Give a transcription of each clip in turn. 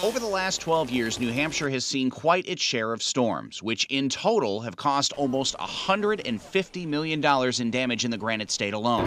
Over the last 12 years, New Hampshire has seen quite its share of storms, which in total have cost almost $150 million in damage in the Granite State alone.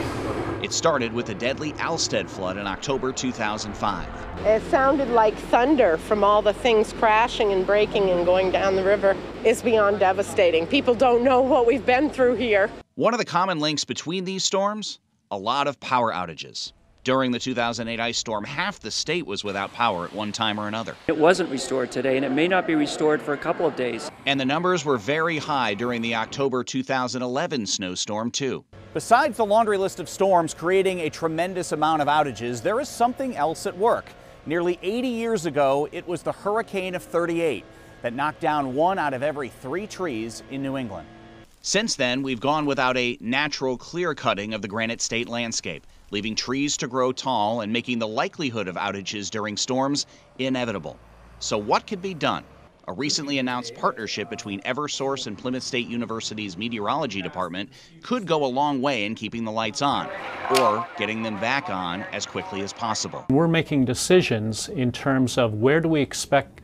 It started with the deadly Alstead flood in October 2005. It sounded like thunder from all the things crashing and breaking and going down the river. It's beyond devastating. People don't know what we've been through here. One of the common links between these storms? A lot of power outages. During the 2008 ice storm, half the state was without power at one time or another. It wasn't restored today, and it may not be restored for a couple of days. And the numbers were very high during the October 2011 snowstorm, too. Besides the laundry list of storms creating a tremendous amount of outages, there is something else at work. Nearly 80 years ago, it was the Hurricane of '38 that knocked down 1 out of every 3 trees in New England. Since then, we've gone without a natural clear-cutting of the Granite State landscape, leaving trees to grow tall and making the likelihood of outages during storms inevitable. So what could be done? A recently announced partnership between Eversource and Plymouth State University's Meteorology Department could go a long way in keeping the lights on, or getting them back on as quickly as possible. We're making decisions in terms of where do we expect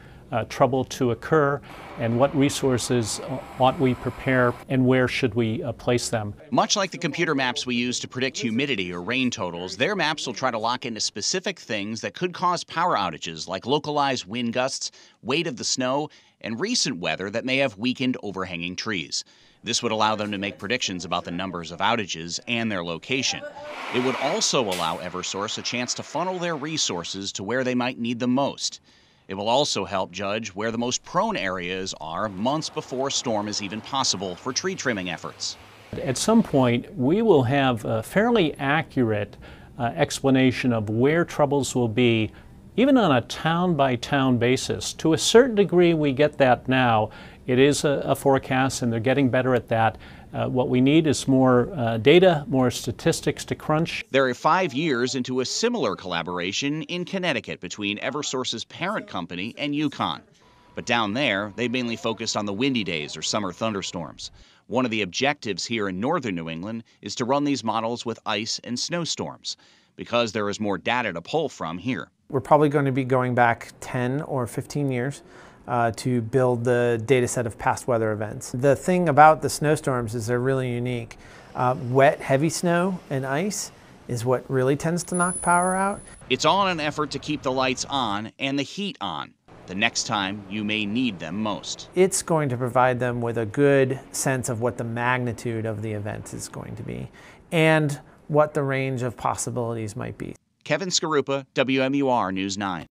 trouble to occur, and what resources ought we prepare, and where should we place them. Much like the computer maps we use to predict humidity or rain totals, their maps will try to lock into specific things that could cause power outages, like localized wind gusts, weight of the snow, and recent weather that may have weakened overhanging trees. This would allow them to make predictions about the numbers of outages and their location. It would also allow Eversource a chance to funnel their resources to where they might need them most. It will also help judge where the most prone areas are months before a storm is even possible for tree trimming efforts. At some point, we will have a fairly accurate explanation of where troubles will be, even on a town-by-town basis. To a certain degree, we get that now. It is a forecast, and they're getting better at that. What we need is more data, more statistics to crunch. They're 5 years into a similar collaboration in Connecticut between Eversource's parent company and UConn. But down there, they mainly focused on the windy days or summer thunderstorms. One of the objectives here in northern New England is to run these models with ice and snowstorms, because there is more data to pull from here. We're probably going to be going back 10 or 15 years. To build the data set of past weather events. The thing about the snowstorms is they're really unique. Wet, heavy snow and ice is what really tends to knock power out. It's all in an effort to keep the lights on and the heat on the next time you may need them most. It's going to provide them with a good sense of what the magnitude of the event is going to be and what the range of possibilities might be. Kevin Skarupa, WMUR News 9.